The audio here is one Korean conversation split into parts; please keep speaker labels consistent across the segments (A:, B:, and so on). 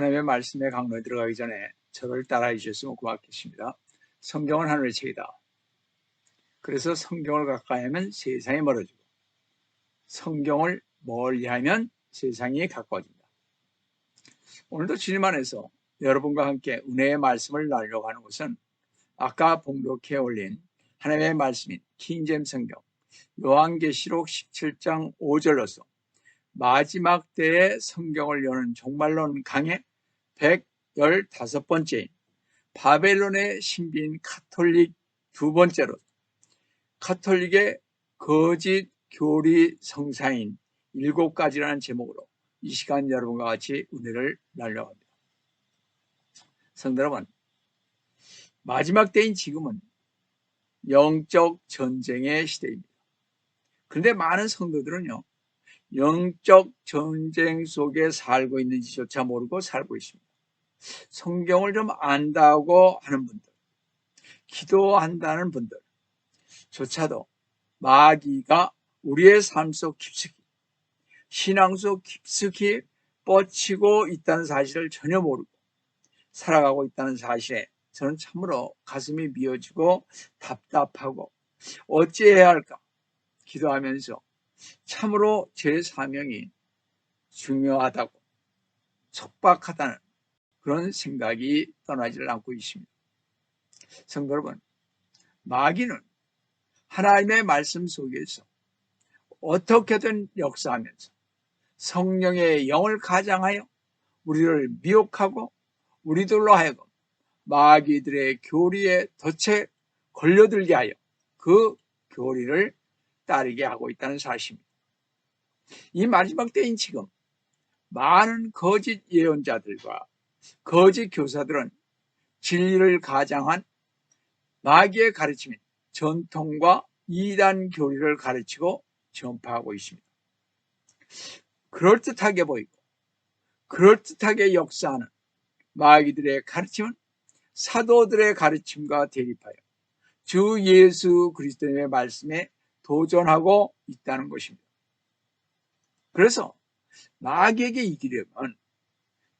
A: 하나님의 말씀의 강론에 들어가기 전에 저를 따라해 주셨으면 고맙겠습니다. 성경은 하늘의 책이다. 그래서 성경을 가까이 하면 세상이 멀어지고 성경을 멀리하면 세상이 가까워진다. 오늘도 주님 안에서 여러분과 함께 은혜의 말씀을 나누려고 하는 것은 아까 봉독해 올린 하나님의 말씀인 킹제임스 성경 요한계시록 17장 5절로서 마지막 때의 성경을 여는 종말론 강의 115번째인 바벨론의 신비인 카톨릭 두 번째로 카톨릭의 거짓 교리 성사인 7가지라는 제목으로 이 시간 여러분과 같이 은혜를 나누려고 합니다. 성도 여러분, 마지막 때인 지금은 영적 전쟁의 시대입니다. 그런데 많은 성도들은요, 영적 전쟁 속에 살고 있는지조차 모르고 살고 있습니다. 성경을 좀 안다고 하는 분들, 기도한다는 분들조차도 마귀가 우리의 삶 속 깊숙이, 신앙 속 깊숙이 뻗치고 있다는 사실을 전혀 모르고 살아가고 있다는 사실에 저는 참으로 가슴이 미어지고 답답하고 어찌해야 할까 기도하면서 참으로 제 사명이 중요하다고 촉박하다는 그런 생각이 떠나지를 않고 있습니다. 성도 여러분, 마귀는 하나님의 말씀 속에서 어떻게든 역사하면서 성령의 영을 가장하여 우리를 미혹하고 우리들로 하여금 마귀들의 교리에 덫에 걸려들게 하여 그 교리를 따르게 하고 있다는 사실입니다. 이 마지막 때인 지금 많은 거짓 예언자들과 거짓 교사들은 진리를 가장한 마귀의 가르침인 전통과 이단 교리를 가르치고 전파하고 있습니다. 그럴듯하게 보이고 그럴듯하게 역사하는 마귀들의 가르침은 사도들의 가르침과 대립하여 주 예수 그리스도의 말씀에 도전하고 있다는 것입니다. 그래서 마귀에게 이기려면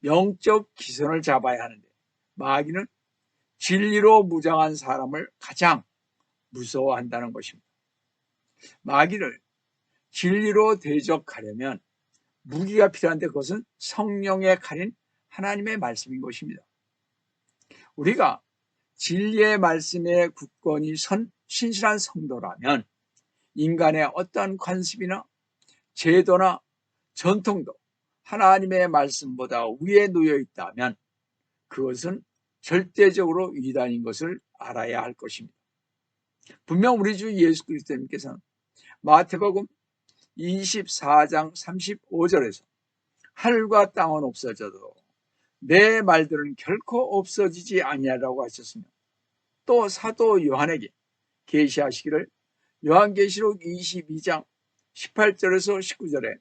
A: 영적 기선을 잡아야 하는데 마귀는 진리로 무장한 사람을 가장 무서워한다는 것입니다. 마귀를 진리로 대적하려면 무기가 필요한데 그것은 성령의 칼인 하나님의 말씀인 것입니다. 우리가 진리의 말씀에 굳건히 선 신실한 성도라면 인간의 어떠한 관습이나 제도나 전통도 하나님의 말씀보다 위에 놓여 있다면 그것은 절대적으로 이단인 것을 알아야 할 것입니다. 분명 우리 주 예수 그리스도님께서는 마태복음 24장 35절에서 하늘과 땅은 없어져도 내 말들은 결코 없어지지 아니하라고 하셨으며 또 사도 요한에게 계시하시기를 요한계시록 22장 18절에서 19절에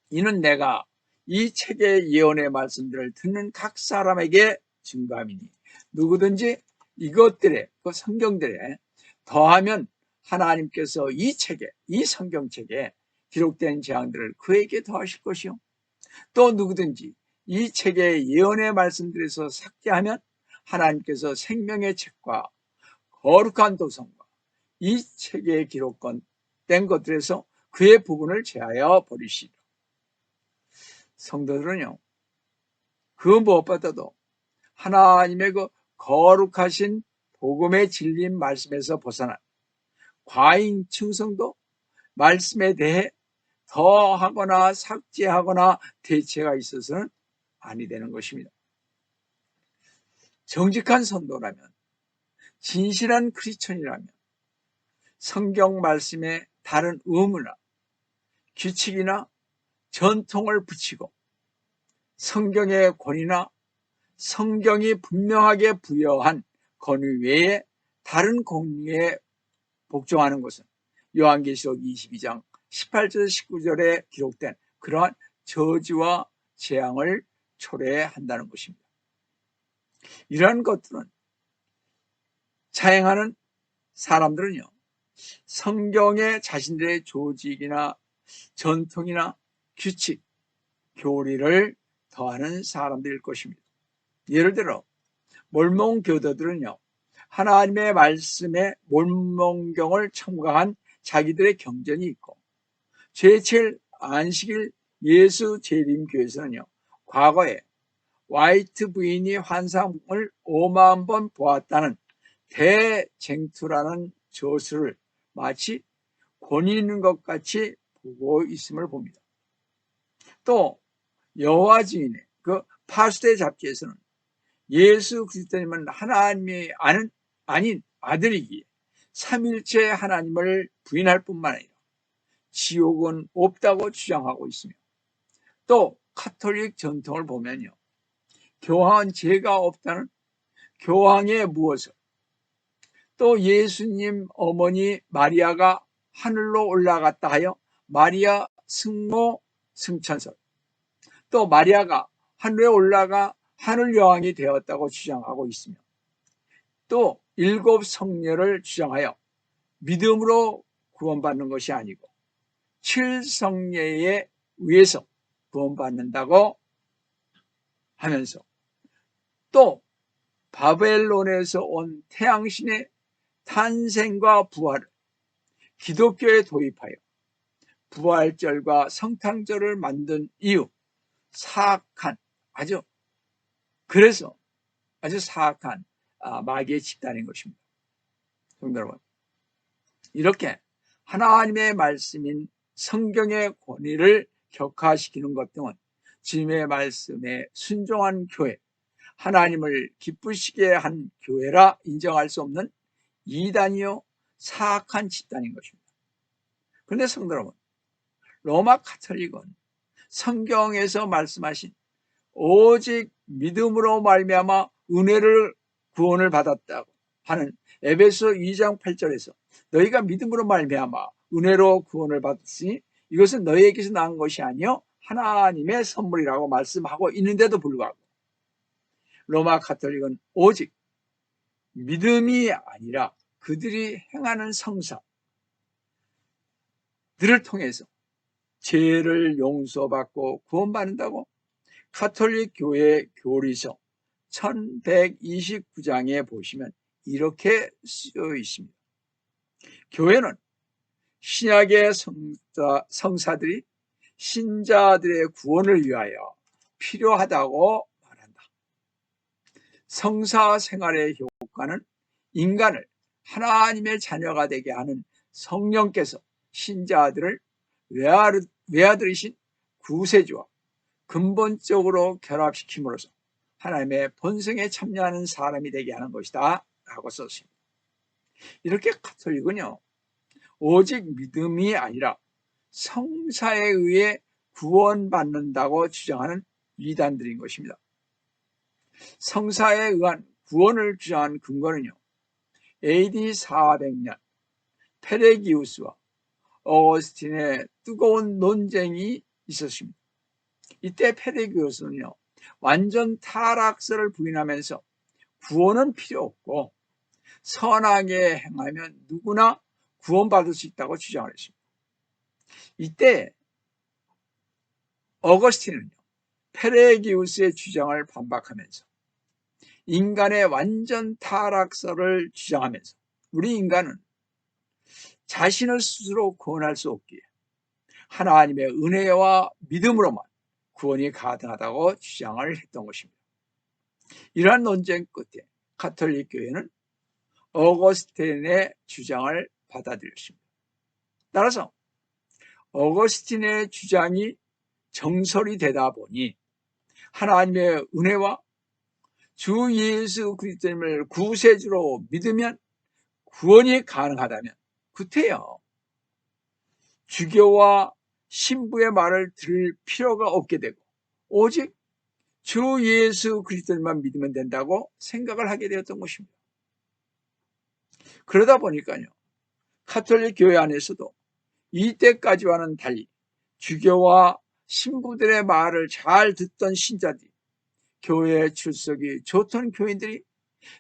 A: 이는 내가 이 책의 예언의 말씀들을 듣는 각 사람에게 증거함이니 누구든지 이것들에 그 성경들에 더하면 하나님께서 이 책에 이 성경책에 기록된 재앙들을 그에게 더하실 것이요 또 누구든지 이 책의 예언의 말씀들에서 삭제하면 하나님께서 생명의 책과 거룩한 도성과 이 책에 기록된 것들에서 그의 부분을 제하여 버리시리라. 성도들은요, 그 무엇보다도 하나님의 그 거룩하신 복음의 진리인 말씀에서 벗어난 과잉 충성도 말씀에 대해 더하거나 삭제하거나 대체가 있어서는 아니 되는 것입니다. 정직한 성도라면, 진실한 크리스천이라면 성경 말씀에 다른 의무나 규칙이나 전통을 붙이고 성경의 권위나 성경이 분명하게 부여한 권위 외에 다른 권위에 복종하는 것은 요한계시록 22장 18절 19절에 기록된 그러한 저주와 재앙을 초래한다는 것입니다. 이러한 것들은 자행하는 사람들은요, 성경의 자신들의 조직이나 전통이나 규칙, 교리를 더하는 사람들일 것입니다. 예를 들어 몰몬교도들은요, 하나님의 말씀에 몰몬경을 첨가한 자기들의 경전이 있고, 제7 안식일 예수 재림교에서는요, 과거에 화이트 부인이 환상을 5만 번 보았다는 대쟁투라는 저술을 마치 권위 있는 것 같이 보고 있음을 봅니다. 또 여호와 증인의 그 파수대 잡지에서는 예수 그리스도님은 하나님이 아닌 아들이기에 삼일체 하나님을 부인할 뿐만 아니라 지옥은 없다고 주장하고 있으며, 또 카톨릭 전통을 보면요, 교황은 죄가 없다는 교황의 무엇을, 또 예수님 어머니 마리아가 하늘로 올라갔다 하여 마리아 승모 승천설, 또 마리아가 하늘에 올라가 하늘 여왕이 되었다고 주장하고 있으며, 또 7 성녀를 주장하여 믿음으로 구원받는 것이 아니고 7 성녀에 의해서 구원받는다고 하면서, 또 바벨론에서 온 태양신의 탄생과 부활을 기독교에 도입하여 부활절과 성탄절을 만든 이유, 사악한, 그래서 아주 사악한 마귀의 집단인 것입니다. 성도 여러분, 이렇게 하나님의 말씀인 성경의 권위를 격화시키는 것 등은 주님의 말씀에 순종한 교회, 하나님을 기쁘시게 한 교회라 인정할 수 없는 이단이요 사악한 집단인 것입니다. 그런데 성도 여러분, 로마 카톨릭은 성경에서 말씀하신 오직 믿음으로 말미암아 은혜를 구원을 받았다고 하는 에베소 2장 8절에서 너희가 믿음으로 말미암아 은혜로 구원을 받았으니 이것은 너희에게서 나온 것이 아니요 하나님의 선물이라고 말씀하고 있는데도 불구하고 로마 카톨릭은 오직 믿음이 아니라 그들이 행하는 성사들을 통해서 죄를 용서받고 구원받는다고 카톨릭 교회 교리서 1129장에 보시면 이렇게 쓰여 있습니다. 교회는 신약의 성사들이 신자들의 구원을 위하여 필요하다고 말한다. 성사 생활의 효과는 인간을 하나님의 자녀가 되게 하는 성령께서 신자들을 외아들이신 구세주와 근본적으로 결합시킴으로써 하나님의 본성에 참여하는 사람이 되게 하는 것이다 라고 썼습니다. 이렇게 카톨릭은요, 오직 믿음이 아니라 성사에 의해 구원받는다고 주장하는 이단들인 것입니다. 성사에 의한 구원을 주장한 근거는요, AD 400년 페레기우스와 어거스틴의 뜨거운 논쟁이 있었습니다. 이때 페레기우스는요, 완전 타락설을 부인하면서 구원은 필요 없고 선하게 행하면 누구나 구원받을 수 있다고 주장을 했습니다. 이때 어거스틴은요, 페레기우스의 주장을 반박하면서 인간의 완전 타락설을 주장하면서 우리 인간은 자신을 스스로 구원할 수 없기에 하나님의 은혜와 믿음으로만 구원이 가능하다고 주장을 했던 것입니다. 이러한 논쟁 끝에 가톨릭 교회는 어거스틴의 주장을 받아들였습니다. 따라서 어거스틴의 주장이 정설이 되다 보니 하나님의 은혜와 주 예수 그리스도님을 구세주로 믿으면 구원이 가능하다면 구태여 주교와 신부의 말을 들을 필요가 없게 되고 오직 주 예수 그리스도님만 믿으면 된다고 생각을 하게 되었던 것입니다. 그러다 보니까요, 가톨릭 교회 안에서도 이때까지와는 달리 주교와 신부들의 말을 잘 듣던 신자들이, 교회에 출석이 좋던 교인들이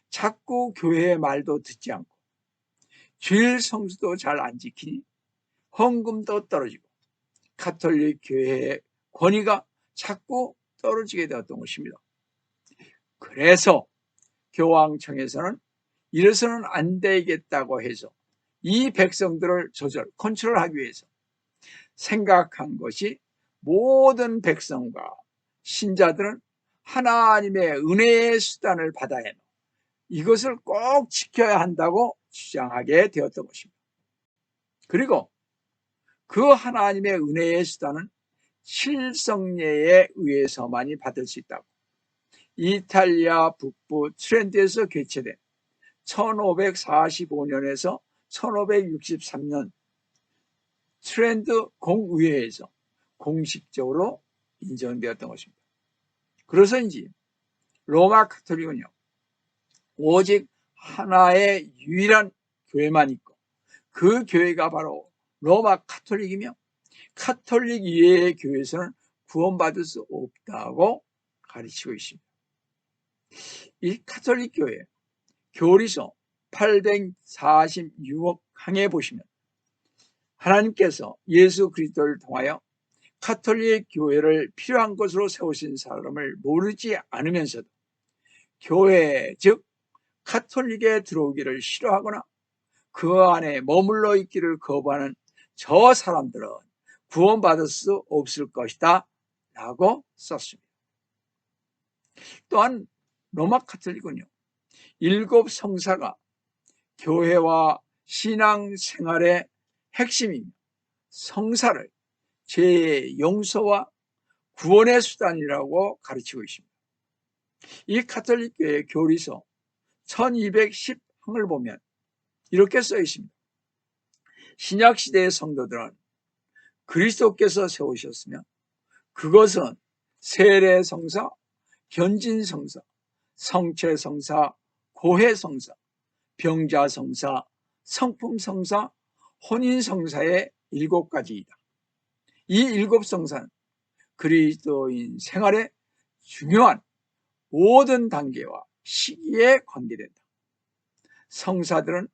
A: 자꾸 교회의 말도 듣지 않고 주일 성수도 잘 안 지키니 헌금도 떨어지고 가톨릭 교회의 권위가 자꾸 떨어지게 되었던 것입니다. 그래서 교황청에서는 이래서는 안 되겠다고 해서 이 백성들을 컨트롤하기 위해서 생각한 것이 모든 백성과 신자들은 하나님의 은혜의 수단을 받아야 해요. 이것을 꼭 지켜야 한다고 주장하게 되었던 것입니다. 그리고 그 하나님의 은혜의 수단은 실성례에 의해서만이 받을 수 있다고 이탈리아 북부 트렌트에서 개최된 1545년에서 1563년 트렌트 공의회에서 공식적으로 인정되었던 것입니다. 그래서인지 로마 카톨릭은요, 오직 하나의 유일한 교회만 있고 그 교회가 바로 로마 카톨릭이며 카톨릭 이외의 교회에서는 구원받을 수 없다고 가르치고 있습니다. 이 카톨릭 교회 교리서 846항에 보시면 하나님께서 예수 그리스도를 통하여 카톨릭 교회를 필요한 것으로 세우신 사람을 모르지 않으면서도 교회 즉 카톨릭에 들어오기를 싫어하거나 그 안에 머물러 있기를 거부하는 저 사람들은 구원받을 수 없을 것이다 라고 썼습니다. 또한 로마 카톨릭은요, 7 성사가 교회와 신앙생활의 핵심이며 성사를 죄의 용서와 구원의 수단이라고 가르치고 있습니다. 이 카톨릭 교회 교리서 1210항을 보면 이렇게 써 있습니다. 신약시대의 성도들은 그리스도께서 세우셨으며 그것은 세례성사, 현진성사, 성체성사, 고해성사, 병자성사, 성품성사, 혼인성사의 7가지이다. 이 7성사는 그리스도인 생활의 중요한 모든 단계와 시기에 관계된다. 성사들은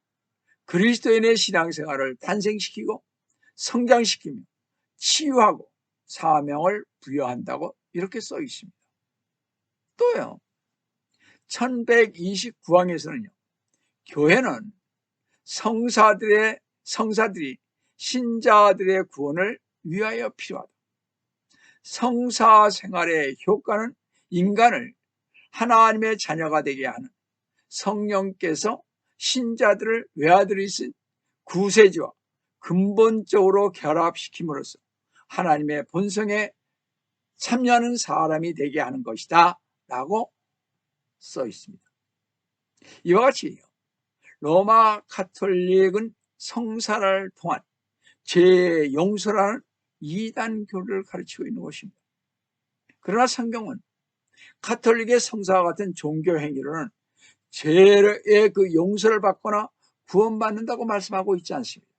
A: 그리스도인의 신앙생활을 탄생시키고 성장시키며 치유하고 사명을 부여한다고 이렇게 써 있습니다. 또요, 1129항에서는요, 교회는 성사들이 신자들의 구원을 위하여 필요하다. 성사 생활의 효과는 인간을 하나님의 자녀가 되게 하는 성령께서 신자들을 외아들이신 구세주와 근본적으로 결합시킴으로써 하나님의 본성에 참여하는 사람이 되게 하는 것이다 라고 써 있습니다. 이와 같이 로마 카톨릭은 성사를 통한 죄의 용서라는 이단 교리를 가르치고 있는 것입니다. 그러나 성경은 카톨릭의 성사와 같은 종교 행위로는 죄의 그 용서를 받거나 구원받는다고 말씀하고 있지 않습니다.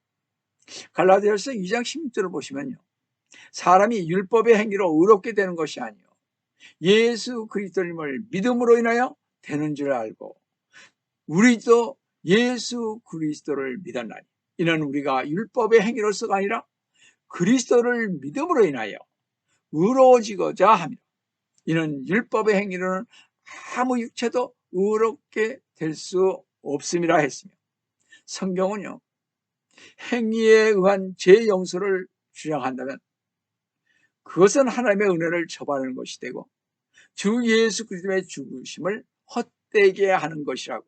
A: 갈라디아서 2장 16절을 보시면요, 사람이 율법의 행위로 의롭게 되는 것이 아니요 예수 그리스도님을 믿음으로 인하여 되는 줄 알고 우리도 예수 그리스도를 믿었나니 이는 우리가 율법의 행위로서가 아니라 그리스도를 믿음으로 인하여 의로워지고자 합니다. 이는 율법의 행위로는 아무 육체도 의롭게 될 수 없음이라 했으며, 성경은요, 행위에 의한 죄 용서를 주장한다면 그것은 하나님의 은혜를 저버리는 것이 되고 주 예수 그리스도의 죽으심을 헛되게 하는 것이라고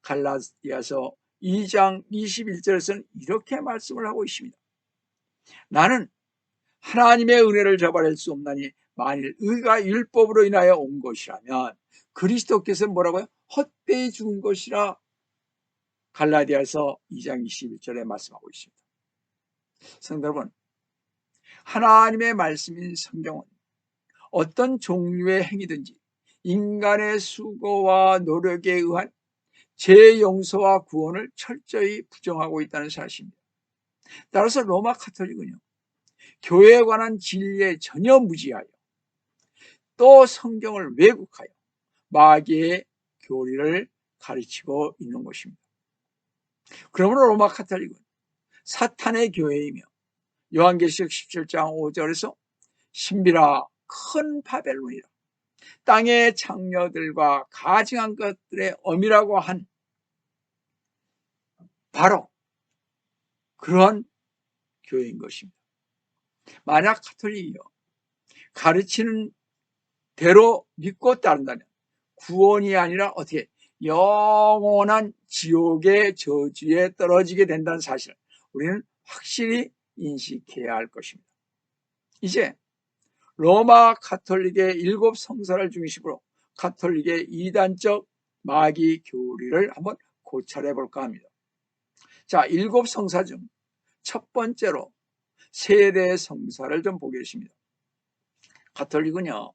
A: 갈라디아서 2장 21절에서는 이렇게 말씀을 하고 있습니다. 나는 하나님의 은혜를 저버릴 수 없나니 만일 의가 율법으로 인하여 온 것이라면 그리스도께서 뭐라고요? 헛되이 죽은 것이라 갈라디아서 2장 21절에 말씀하고 있습니다. 성도 여러분, 하나님의 말씀인 성경은 어떤 종류의 행위든지 인간의 수고와 노력에 의한 죄 용서와 구원을 철저히 부정하고 있다는 사실입니다. 따라서 로마 카톨릭은요, 교회에 관한 진리에 전혀 무지하여 또 성경을 왜곡하여 마귀의 교리를 가르치고 있는 것입니다. 그러므로 로마 카톨릭은 사탄의 교회이며 요한계시록 17장 5절에서 신비라 큰 바벨론이라. 땅의 장녀들과 가증한 것들의 어미라고 한 바로 그러한 교회인 것입니다. 만약 가톨릭이요 가르치는 대로 믿고 따른다면 구원이 아니라 어떻게 영원한 지옥의 저주에 떨어지게 된다는 사실을 우리는 확실히 인식해야 할 것입니다. 이제 로마 가톨릭의 7 성사를 중심으로 가톨릭의 이단적 마귀 교리를 한번 고찰해 볼까 합니다. 자, 7 성사 중 첫 번째로 세례 성사를 좀 보겠습니다. 가톨릭은요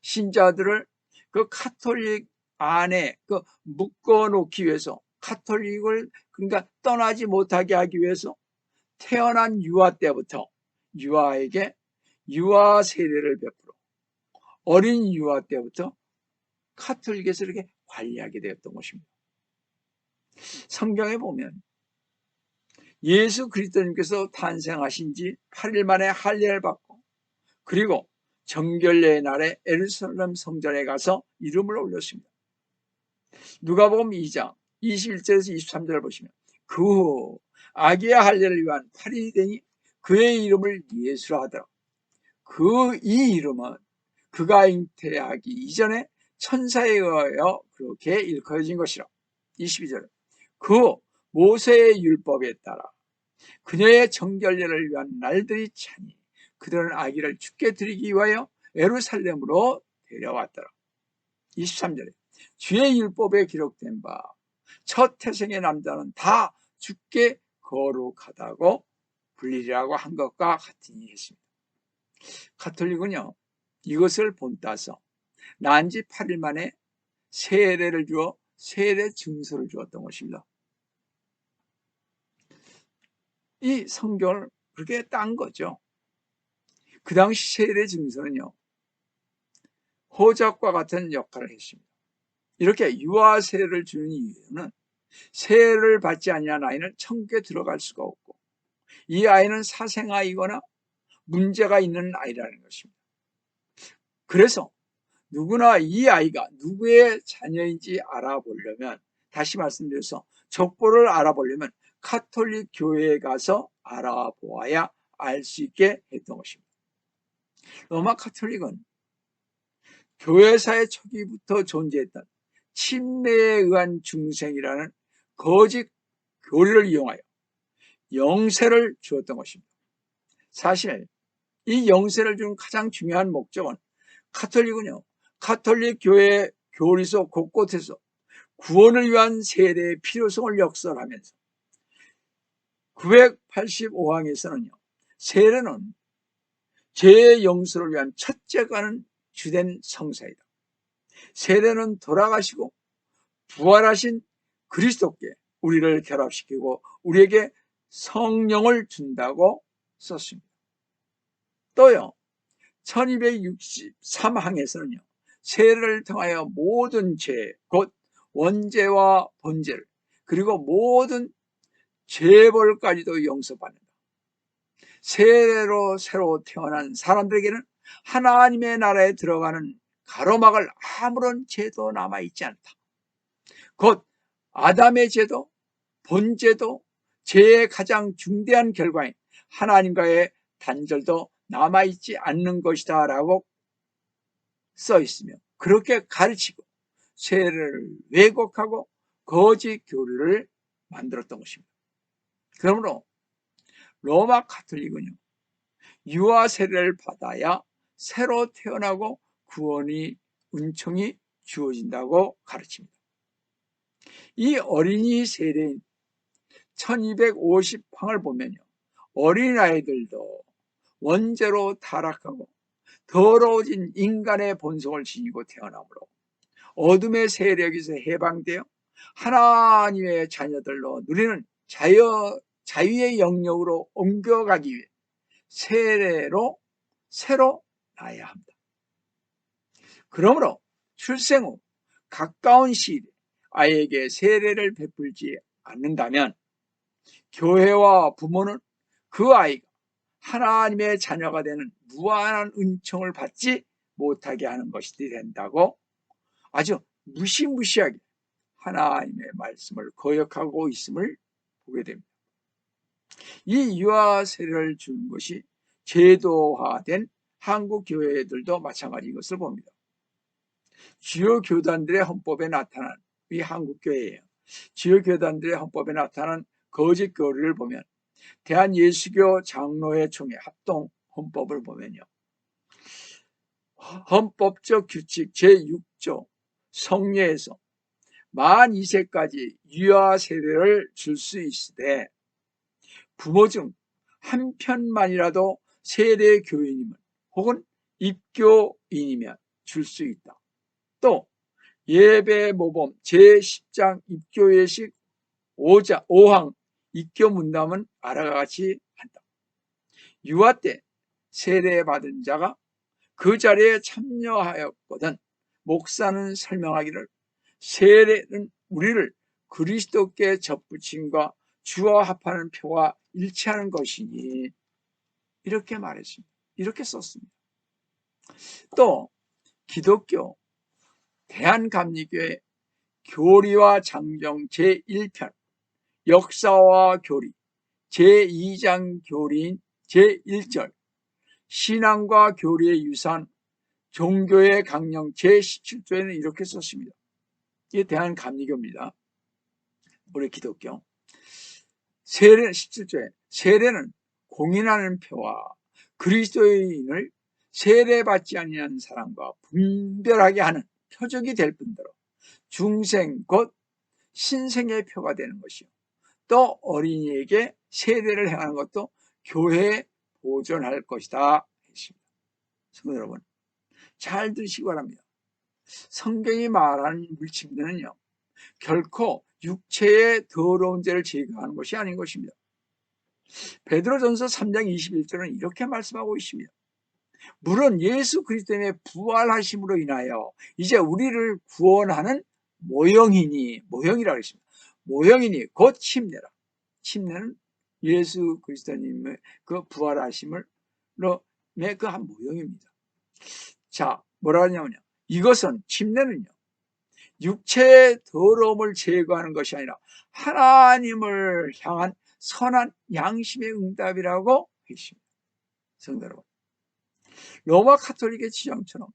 A: 신자들을 그 가톨릭 안에 묶어 놓기 위해서, 가톨릭을 그러니까 떠나지 못하게 하기 위해서 태어난 유아 때부터 유아에게 유아 세례를 베풀어 어린 유아 때부터 가톨릭에서 이렇게 관리하게 되었던 것입니다. 성경에 보면 예수 그리스도님께서 탄생하신 지 8일 만에 할례를 받고 그리고 정결례의 날에 예루살렘 성전에 가서 이름을 올렸습니다. 누가복음 2장 21절에서 23절을 보시면 그 후 아기야 할례를 위한 8일이 되니 그의 이름을 예수라 하더라. 이 이름은 그가 잉태하기 이전에 천사에 의하여 그렇게 일컬어진 것이라. 22절 그 모세의 율법에 따라 그녀의 정결례를 위한 날들이 차니 그들은 아기를 죽게 드리기 위하여 예루살렘으로 데려왔더라. 23절에 주의 율법에 기록된 바 첫 태생의 남자는 다 죽게 거룩하다고 불리라고 한 것과 같으니 했습니다. 가톨릭은요 이것을 본따서 난 지 8일 만에 세례를 주어 세례 증서를 주었던 것입니다. 이 성경을 그렇게 딴 거죠. 그 당시 세례 증서는요 호적과 같은 역할을 했습니다. 이렇게 유아 세례를 주는 이유는 세례를 받지 아니한 아이는 천국에 들어갈 수가 없고 이 아이는 사생아이거나 문제가 있는 아이라는 것입니다. 그래서 누구나 이 아이가 누구의 자녀인지 알아보려면, 다시 말씀드려서 족보를 알아보려면 가톨릭 교회에 가서 알아보아야 알 수 있게 했던 것입니다. 로마 가톨릭은 교회사의 초기부터 존재했던 침례에 의한 중생이라는 거짓 교리를 이용하여 영세를 주었던 것입니다. 사실 이 영세를 주는 가장 중요한 목적은 가톨릭은요 가톨릭 교회 교리서 곳곳에서 구원을 위한 세례의 필요성을 역설하면서 985항에서는요 세례는 죄의 용서를 위한 첫째가는 주된 성사이다. 세례는 돌아가시고 부활하신 그리스도께 우리를 결합시키고 우리에게 성령을 준다고 썼습니다. 또요 1263항에서는요 세례를 통하여 모든 죄 곧 원죄와 번죄를 그리고 모든 죄벌까지도 용서받는다. 세례로 새로 태어난 사람들에게는 하나님의 나라에 들어가는 가로막을 아무런 죄도 남아있지 않다. 곧 아담의 죄도 번죄도 죄의 가장 중대한 결과인 하나님과의 단절도 남아있지 않는 것이다 라고 써있으며 그렇게 가르치고 세례를 왜곡하고 거짓 교리를 만들었던 것입니다. 그러므로 로마 가톨릭은요 유아 세례를 받아야 새로 태어나고 구원이 은총이 주어진다고 가르칩니다. 이 어린이 세례인 1250항을 보면요 어린아이들도 원죄로 타락하고 더러워진 인간의 본성을 지니고 태어나므로 어둠의 세력에서 해방되어 하나님의 자녀들로 누리는 자유의 영역으로 옮겨가기 위해 세례로 새로 나야 합니다. 그러므로 출생 후 가까운 시일에 아이에게 세례를 베풀지 않는다면 교회와 부모는 그 아이가 하나님의 자녀가 되는 무한한 은총을 받지 못하게 하는 것이 된다고 아주 무시무시하게 하나님의 말씀을 거역하고 있음을 보게 됩니다. 이 유아 세례를 준 것이 제도화된 한국 교회들도 마찬가지인 것을 봅니다. 주요 교단들의 헌법에 나타난 이 한국 교회예요. 주요 교단들의 헌법에 나타난 거짓 교리를 보면 대한예수교 장로회 총회 합동 헌법을 보면요, 헌법적 규칙 제6조 성례에서 만 2세까지 유아 세례를 줄 수 있으되 부모 중 한 편만이라도 세례 교인이면 혹은 입교인이면 줄 수 있다. 또 예배 모범 제10장 입교 예식 5항 입교 문답은 아래와 같이 한다. 유아 때 세례받은 자가 그 자리에 참여하였거든 목사는 설명하기를 세례는 우리를 그리스도께 접붙임과 주와 합하는 표와 일치하는 것이니 이렇게 말했습니다. 이렇게 썼습니다. 또 기독교 대한감리교회 교리와 장정 제1편 역사와 교리 제2장 교리인 제1절 신앙과 교리의 유산 종교의 강령 제17조에는 이렇게 썼습니다. 이게 대한감리교입니다. 우리 기독교 세례 17조에 세례는 공인하는 표와 그리스도인을 세례받지 아니한 사람과 분별하게 하는 표적이 될 뿐더러 중생 곧 신생의 표가 되는 것이요 또 어린이에게 세례를 행하는 것도 교회에 보존할 것이다 했습니다. 성도 여러분 잘 들으시기 바랍니다. 성경이 말하는 물침대는요 결코 육체의 더러운 죄를 제거하는 것이 아닌 것입니다. 베드로전서 3장 21절은 이렇게 말씀하고 있습니다. 물론 예수 그리스도의 부활하심으로 인하여 이제 우리를 구원하는 모형이라고 했습니다. 모형이니 곧 침례라. 침례는 예수 그리스도님의 그 부활하심을 그 한 모형입니다. 자, 뭐라 하냐면요. 이것은 침례는요. 육체의 더러움을 제거하는 것이 아니라 하나님을 향한 선한 양심의 응답이라고 했습니다. 성도 여러분, 로마 카톨릭의 주장처럼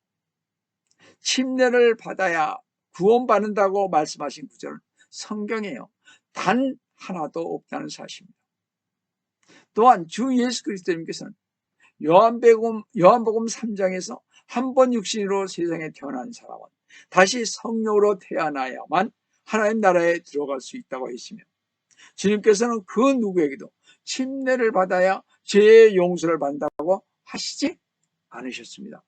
A: 침례를 받아야 구원받는다고 말씀하신 구절은 성경에요 단 하나도 없다는 사실입니다. 또한 주 예수 그리스도님께서는 요한복음 3장에서 한 번 육신으로 세상에 태어난 사람은 다시 성령으로 태어나야만 하나님 나라에 들어갈 수 있다고 했으며 주님께서는 그 누구에게도 침례를 받아야 죄의 용서를 받는다고 하시지 않으셨습니다.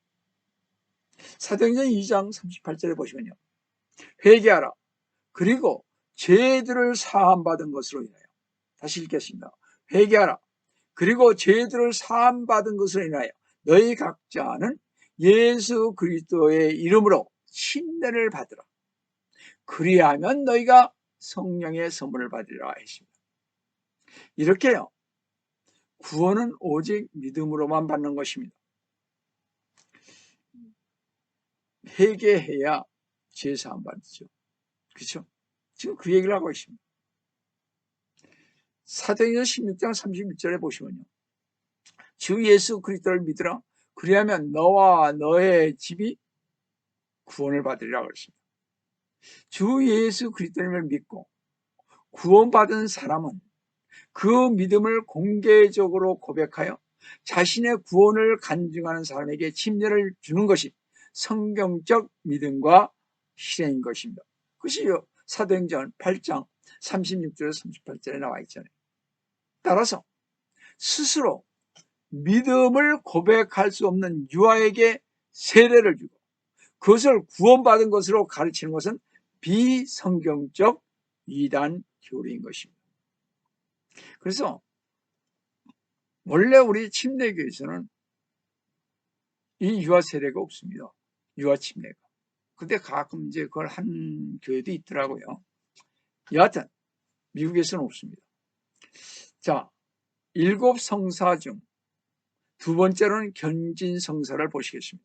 A: 사도행전 2장 38절에 보시면요. 회개하라. 그리고 죄들을 사함받은 것으로 인하여 다시 읽겠습니다. 회개하라. 그리고 죄들을 사함받은 것으로 인하여 너희 각자는 예수 그리스도의 이름으로 침례를 받으라. 그리하면 너희가 성령의 선물을 받으리라 했습니다. 이렇게요. 구원은 오직 믿음으로만 받는 것입니다. 회개해야 죄 사함 받죠. 그렇죠? 지금 그 얘기를 하고 있습니다. 사도행전 16장 31절에 보시면요. 주 예수 그리스도를 믿으라. 그리하면 너와 너의 집이 구원을 받으리라 그랬습니다. 주 예수 그리스도님을 믿고 구원받은 사람은 그 믿음을 공개적으로 고백하여 자신의 구원을 간증하는 사람에게 침례를 주는 것이 성경적 믿음과 실행인 것입니다. 그것이 사도행전 8장 36절에서 38절에 나와 있잖아요. 따라서 스스로 믿음을 고백할 수 없는 유아에게 세례를 주고 그것을 구원받은 것으로 가르치는 것은 비성경적 이단 교리인 것입니다. 그래서 원래 우리 침례교에서는 이 유아 세례가 없습니다. 유아 침례가. 근데 가끔 이제 그걸 한 교회도 있더라고요. 여하튼 미국에서는 없습니다. 자, 7 성사 중 두 번째로는 견진성사를 보시겠습니다.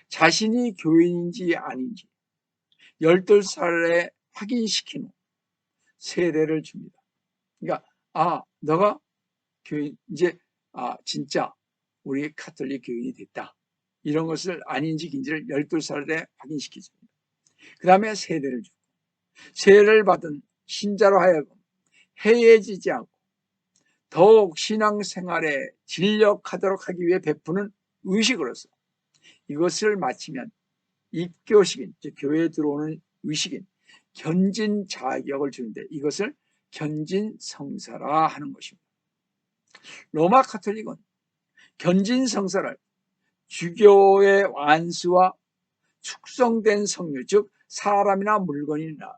A: 자신이 교인인지 아닌지 12살에 확인시킨 후 세례를 줍니다. 그러니까 너가 교인, 이제 진짜 우리 카톨릭 교인이 됐다. 이런 것을 아닌지인지를 12살에 확인시키십니다. 그 다음에 세례를 주고, 세례를 받은 신자로 하여금 해해지지 않고 더욱 신앙생활에 진력하도록 하기 위해 베푸는 의식으로서 이것을 마치면 입교식인, 즉 교회에 들어오는 의식인 견진 자격을 주는데 이것을 견진성사라 하는 것입니다. 로마 카톨릭은 견진성사를 주교의 완수와 축성된 성류, 즉 사람이나 물건이나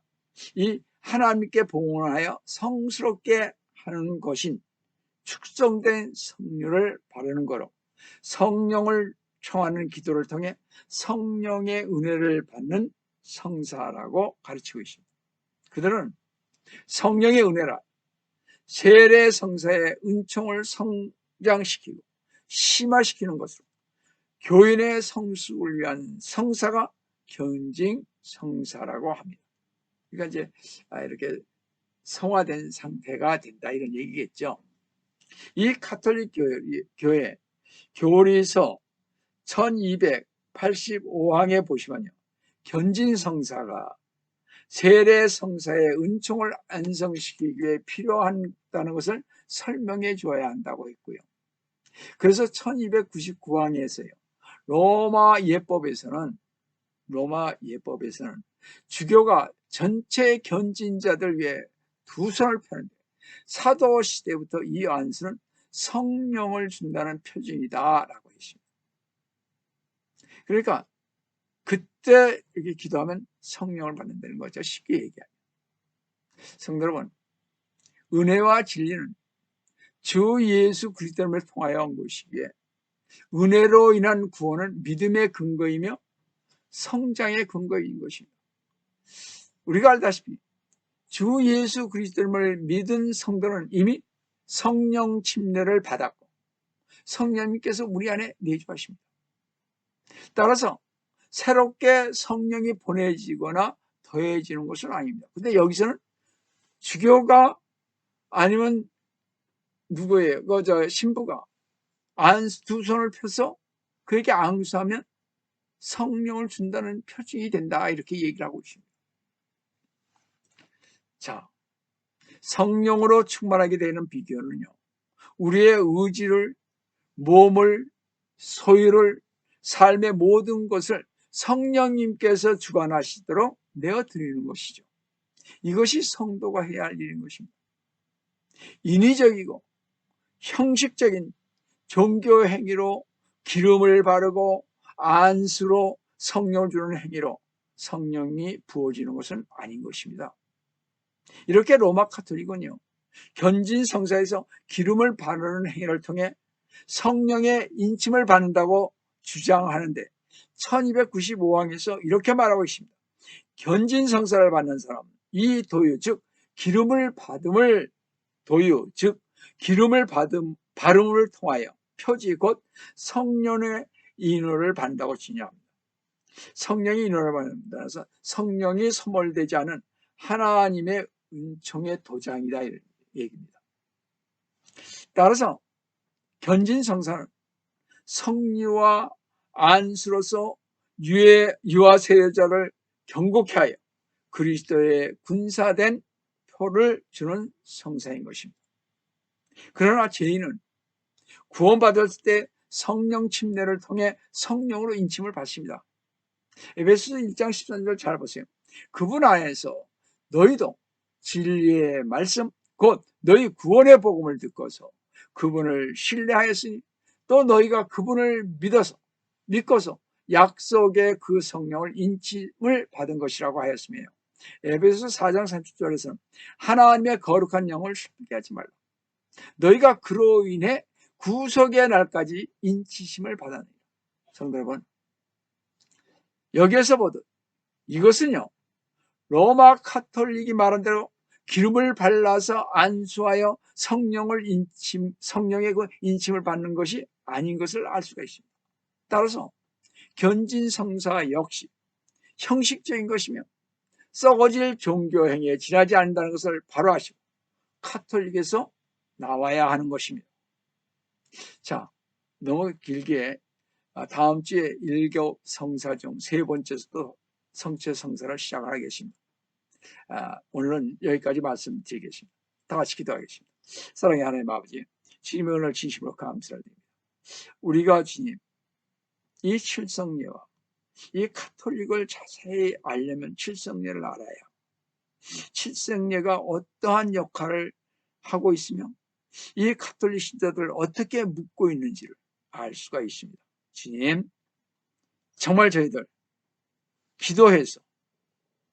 A: 이 하나님께 봉헌하여 성스럽게 하는 것인 축성된 성류를 바르는 거로 성령을 청하는 기도를 통해 성령의 은혜를 받는 성사라고 가르치고 있습니다. 그들은 성령의 은혜라 세례 성사의 은총을 성장시키고 심화시키는 것으로 교인의 성숙을 위한 성사가 견진 성사라고 합니다. 그러니까 이제 이렇게 성화된 상태가 된다 이런 얘기겠죠. 이 카톨릭 교회 교리서 1285항에 보시면요, 견진 성사가 세례 성사의 은총을 안성시키기 위해 필요하다는 것을 설명해 줘야 한다고 했고요. 그래서 1299항에서요 로마 예법에서는 주교가 전체 견진자들 위해 두 손을 펴는데 사도 시대부터 이 안수는 성령을 준다는 표징이다라고 했습니다. 그러니까 그때 이렇게 기도하면 성령을 받는다는 거죠. 쉽게 얘기하면. 성도 여러분, 은혜와 진리는 주 예수 그리스도를 통하여 온 것이기에 은혜로 인한 구원은 믿음의 근거이며 성장의 근거인 것입니다. 우리가 알다시피 주 예수 그리스도를 믿은 성도는 이미 성령 침례를 받았고 성령님께서 우리 안에 내주하십니다. 따라서 새롭게 성령이 보내지거나 더해지는 것은 아닙니다. 근데 여기서는 주교가 아니면 누구예요? 신부가 두 손을 펴서 그렇게 안수하면 성령을 준다는 표징이 된다 이렇게 얘기를 하고 있습니다. 자, 성령으로 충만하게 되는 비결은요, 우리의 의지를, 몸을, 소유를, 삶의 모든 것을 성령님께서 주관하시도록 내어드리는 것이죠. 이것이 성도가 해야 할 일인 것입니다. 인위적이고 형식적인 종교 행위로 기름을 바르고 안수로 성령을 주는 행위로 성령이 부어지는 것은 아닌 것입니다. 이렇게 로마 카톨릭은요, 견진 성사에서 기름을 바르는 행위를 통해 성령의 인침을 받는다고 주장하는데 1295항에서 이렇게 말하고 있습니다. 견진 성사를 받는 사람, 이 도유, 즉 기름을 받음을 도유, 즉 기름을 발음을 통하여 표지 곧 성령의 인호를 받는다고 지녀합니다. 성령의 인호를 받는다서 성령이 소멸되지 않은 하나님의 은총의 도장이다 이런 얘기입니다. 따라서 견진성사는 성리와 안수로서 유아 세례자를 경고케 하여 그리스도의 군사된 표를 주는 성사인 것입니다. 그러나 죄인은 구원받았을 때 성령 침례를 통해 성령으로 인침을 받습니다. 에베소서 1장 13절 잘 보세요. 그분 안에서 너희도 진리의 말씀 곧 너희 구원의 복음을 듣고서 그분을 신뢰하였으니 또 너희가 그분을 믿고서 약속의 그 성령을 인침을 받은 것이라고 하였으며 에베소서 4장 30절에서는 하나님의 거룩한 영을 슬프게 하지 말라. 너희가 그로 인해 구속의 날까지 인치심을 받았느니라. 성도 여러분, 여기에서 보듯 이것은요 로마 카톨릭이 말한 대로 기름을 발라서 안수하여 성령의 그 인침을 받는 것이 아닌 것을 알 수가 있습니다. 따라서 견진성사 역시 형식적인 것이며 썩어질 종교 행위에 지나지 않는다는 것을 바로 아시고 카톨릭에서 나와야 하는 것입니다. 자, 너무 길게 다음 주에 1교 성사 중 세 번째에서도 성체 성사를 시작하겠습니다. 오늘은 여기까지 말씀드리겠습니다. 다 같이 기도하겠습니다. 사랑의 하나님 아버지, 주님의 오늘 진심으로 감사를 드립니다. 우리가 주님, 이 칠성례와 이 카톨릭을 자세히 알려면 칠성례를 알아야, 칠성례가 어떠한 역할을 하고 있으며 이 카톨릭 신자들을 어떻게 묶고 있는지를 알 수가 있습니다. 주님, 정말 저희들 기도해서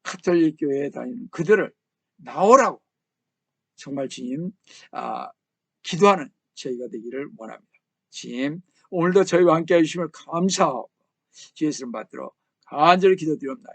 A: 카톨릭 교회에 다니는 그들을 나오라고 정말 주님 기도하는 저희가 되기를 원합니다. 주님, 오늘도 저희와 함께 해주심을 감사하고 주의 이름 받들어 간절히 기도드립니다.